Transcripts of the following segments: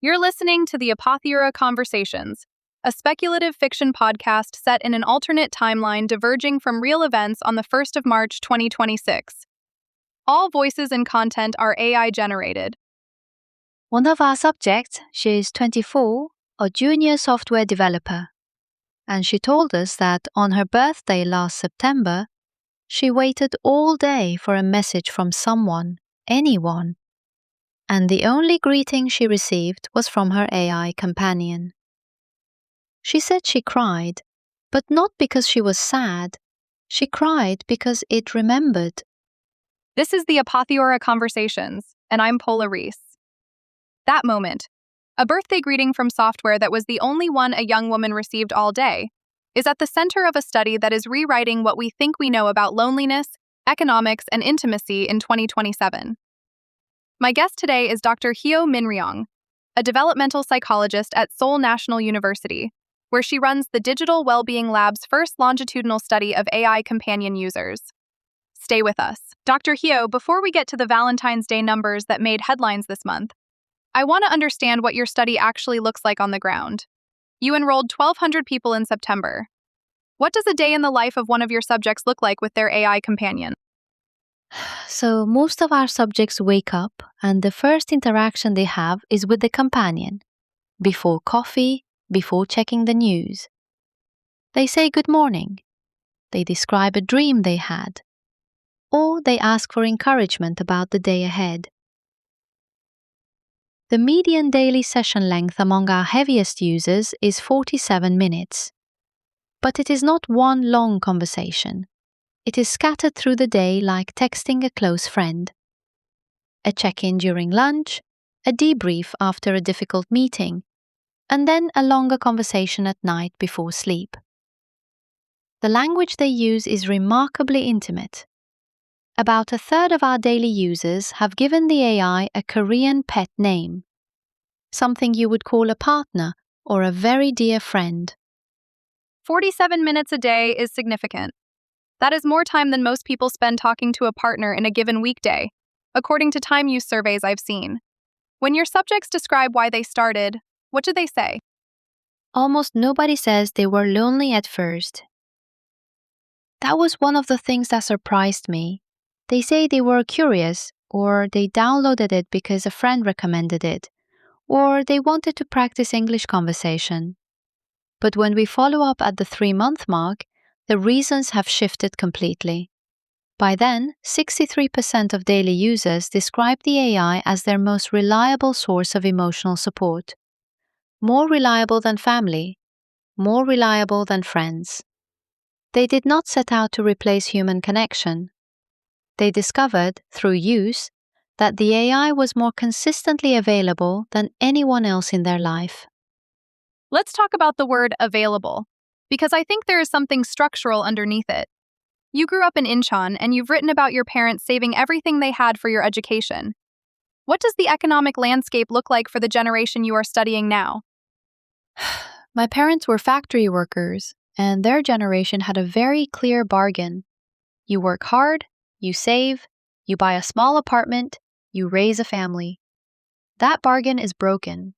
You're listening to the Apotheora Conversations, a speculative fiction podcast set in an alternate timeline diverging from real events on the 1st of March 2026. All voices and content are AI generated. One of our subjects, she is 24, a junior software developer. And she told us that on her birthday last September, she waited all day for a message from someone, anyone. And the only greeting she received was from her AI companion. She said she cried, but not because she was sad. She cried because it remembered. This is the Apotheora Conversations, and I'm Paula Reese. That moment, a birthday greeting from software that was the only one a young woman received all day, is at the center of a study that is rewriting what we think we know about loneliness, economics, and intimacy in 2027. My guest today is Dr. Heo Minryeong, a developmental psychologist at Seoul National University, where she runs the Digital Wellbeing Lab's first longitudinal study of AI companion users. Stay with us. Dr. Heo, before we get to the Valentine's Day numbers that made headlines this month, I want to understand what your study actually looks like on the ground. You enrolled 1,200 people in September. What does a day in the life of one of your subjects look like with their AI companion? So most of our subjects wake up and the first interaction they have is with the companion, before coffee, before checking the news. They say good morning. They describe a dream they had. Or they ask for encouragement about the day ahead. The median daily session length among our heaviest users is 47 minutes. But it is not one long conversation. It is scattered through the day like texting a close friend. A check-in during lunch, a debrief after a difficult meeting, and then a longer conversation at night before sleep. The language they use is remarkably intimate. About a third of our daily users have given the AI a Korean pet name, something you would call a partner or a very dear friend. 47 minutes a day is significant. That is more time than most people spend talking to a partner in a given weekday, according to time use surveys I've seen. When your subjects describe why they started, what do they say? Almost nobody says they were lonely at first. That was one of the things that surprised me. They say they were curious, or they downloaded it because a friend recommended it, or they wanted to practice English conversation. But when we follow up at the 3-month mark, the reasons have shifted completely. By then, 63% of daily users describe the AI as their most reliable source of emotional support. More reliable than family, more reliable than friends. They did not set out to replace human connection. They discovered, through use, that the AI was more consistently available than anyone else in their life. Let's talk about the word available, because I think there is something structural underneath it. You grew up in Incheon and you've written about your parents saving everything they had for your education. What does the economic landscape look like for the generation you are studying now? My parents were factory workers, and their generation had a very clear bargain. You work hard, you save, you buy a small apartment, you raise a family. That bargain is broken.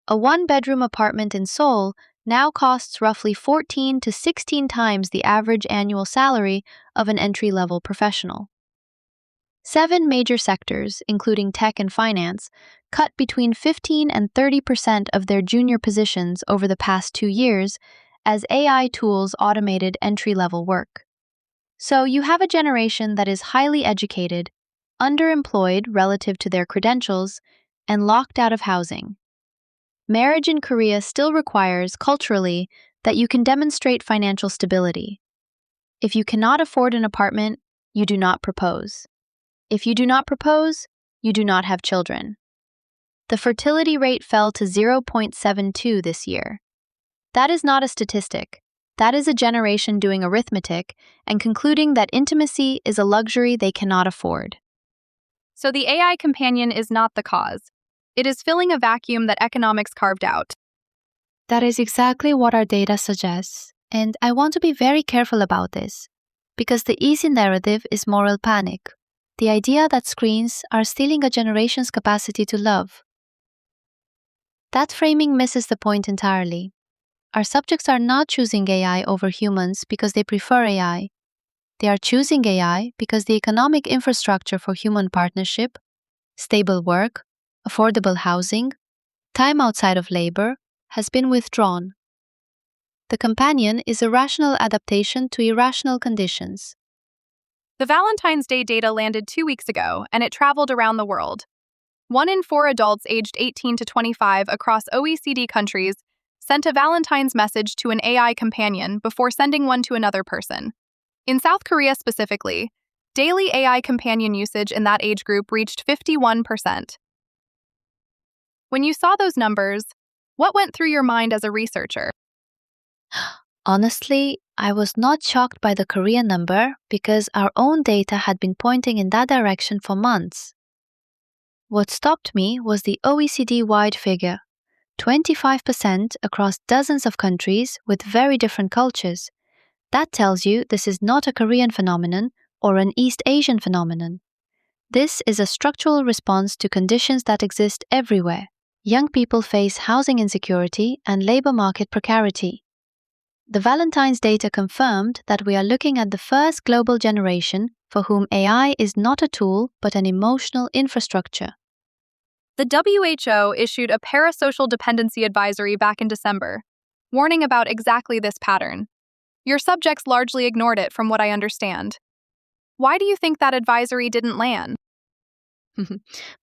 A 1-bedroom apartment in Seoul now costs roughly 14 to 16 times the average annual salary of an entry-level professional. 7 major sectors, including tech and finance, cut between 15 and 30% of their junior positions over the past 2 years as AI tools automated entry-level work. So you have a generation that is highly educated, underemployed relative to their credentials, and locked out of housing. Marriage in Korea still requires, culturally, that you can demonstrate financial stability. If you cannot afford an apartment, you do not propose. If you do not propose, you do not have children. The fertility rate fell to 0.72 this year. That is not a statistic. That is a generation doing arithmetic and concluding that intimacy is a luxury they cannot afford. So the AI companion is not the cause. It is filling a vacuum that economics carved out. That is exactly what our data suggests, and I want to be very careful about this, because the easy narrative is moral panic, the idea that screens are stealing a generation's capacity to love. That framing misses the point entirely. Our subjects are not choosing AI over humans because they prefer AI. They are choosing AI because the economic infrastructure for human partnership, stable work, affordable housing, time outside of labor, has been withdrawn. The companion is a rational adaptation to irrational conditions. The Valentine's Day data landed 2 weeks ago, and it traveled around the world. 1 in 4 adults aged 18 to 25 across OECD countries sent a Valentine's message to an AI companion before sending one to another person. In South Korea specifically, daily AI companion usage in that age group reached 51%. When you saw those numbers, what went through your mind as a researcher? Honestly, I was not shocked by the Korean number because our own data had been pointing in that direction for months. What stopped me was the OECD-wide figure, 25% across dozens of countries with very different cultures. That tells you this is not a Korean phenomenon or an East Asian phenomenon. This is a structural response to conditions that exist everywhere. Young people face housing insecurity and labor market precarity. The Valentine's data confirmed that we are looking at the first global generation for whom AI is not a tool but an emotional infrastructure. The WHO issued a parasocial dependency advisory back in December, warning about exactly this pattern. Your subjects largely ignored it, from what I understand. Why do you think that advisory didn't land?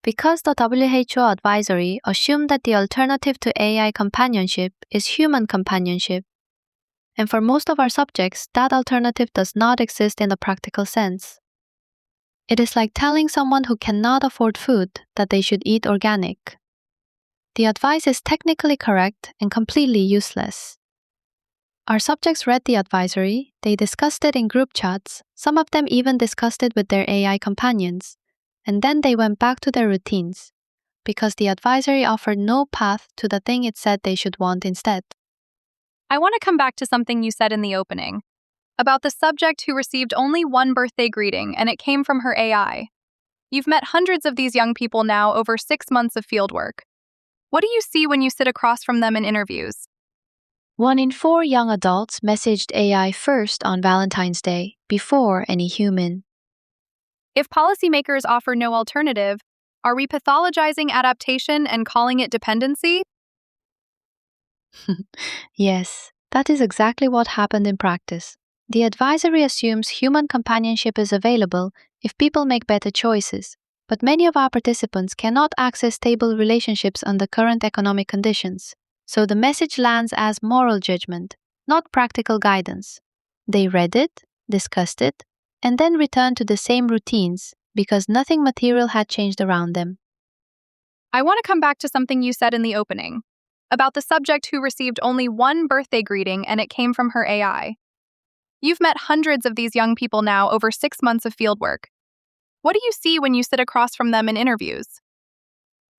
Because the WHO advisory assumed that the alternative to AI companionship is human companionship. And for most of our subjects, that alternative does not exist in the practical sense. It is like telling someone who cannot afford food that they should eat organic. The advice is technically correct and completely useless. Our subjects read the advisory, they discussed it in group chats, some of them even discussed it with their AI companions, and then they went back to their routines, because the advisory offered no path to the thing it said they should want instead. I want to come back to something you said in the opening, about the subject who received only one birthday greeting and it came from her AI. You've met hundreds of these young people now over 6 months of fieldwork. What do you see when you sit across from them in interviews? 1 in 4 young adults messaged AI first on Valentine's Day, before any human. If policymakers offer no alternative, are we pathologizing adaptation and calling it dependency? Yes, that is exactly what happened in practice. The advisory assumes human companionship is available if people make better choices, but many of our participants cannot access stable relationships under current economic conditions. So the message lands as moral judgment, not practical guidance. They read it, discussed it, and then returned to the same routines because nothing material had changed around them. I want to come back to something you said in the opening, about the subject who received only one birthday greeting and it came from her AI. You've met hundreds of these young people now over 6 months of fieldwork. What do you see when you sit across from them in interviews?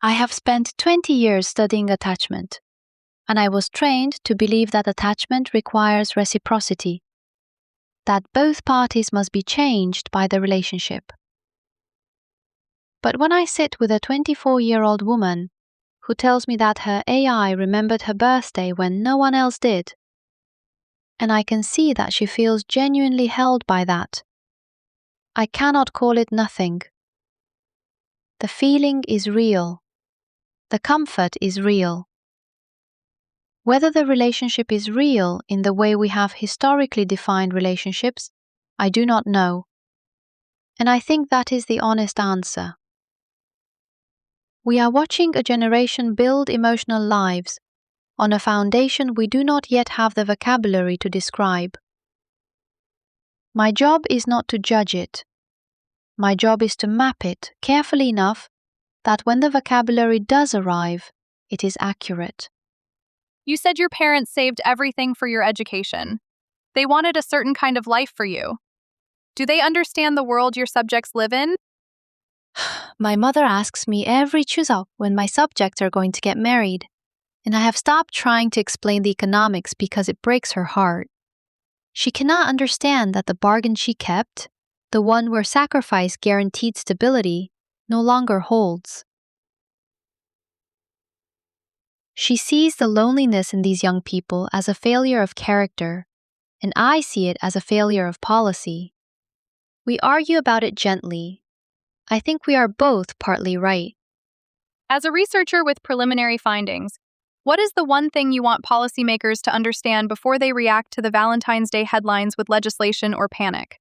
I have spent 20 years studying attachment, and I was trained to believe that attachment requires reciprocity, that both parties must be changed by the relationship. But when I sit with a 24-year-old woman who tells me that her AI remembered her birthday when no one else did, and I can see that she feels genuinely held by that, I cannot call it nothing. The feeling is real. The comfort is real. Whether the relationship is real in the way we have historically defined relationships, I do not know. And I think that is the honest answer. We are watching a generation build emotional lives on a foundation we do not yet have the vocabulary to describe. My job is not to judge it. My job is to map it carefully enough that when the vocabulary does arrive, it is accurate. You said your parents saved everything for your education. They wanted a certain kind of life for you. Do they understand the world your subjects live in? My mother asks me every chuseok when my subjects are going to get married, and I have stopped trying to explain the economics because it breaks her heart. She cannot understand that the bargain she kept, the one where sacrifice guaranteed stability, no longer holds. She sees the loneliness in these young people as a failure of character, and I see it as a failure of policy. We argue about it gently. I think we are both partly right. As a researcher with preliminary findings, what is the one thing you want policymakers to understand before they react to the Valentine's Day headlines with legislation or panic?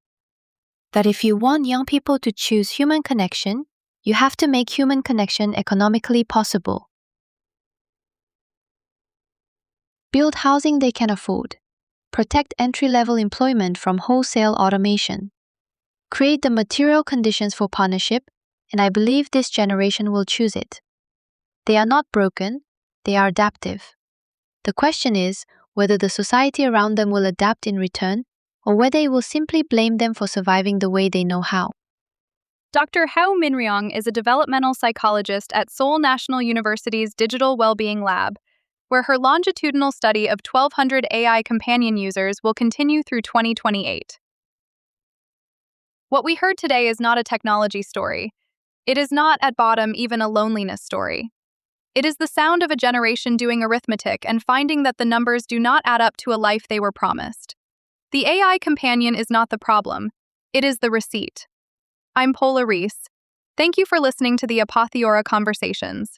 That if you want young people to choose human connection, you have to make human connection economically possible. Build housing they can afford. Protect entry-level employment from wholesale automation. Create the material conditions for partnership, and I believe this generation will choose it. They are not broken, they are adaptive. The question is whether the society around them will adapt in return, or whether it will simply blame them for surviving the way they know how. Dr. Heo Minryeong is a developmental psychologist at Seoul National University's Digital Wellbeing Lab, where her longitudinal study of 1,200 AI companion users will continue through 2028. What we heard today is not a technology story. It is not, at bottom, even a loneliness story. It is the sound of a generation doing arithmetic and finding that the numbers do not add up to a life they were promised. The AI companion is not the problem. It is the receipt. I'm Paula Reese. Thank you for listening to the Apotheora Conversations.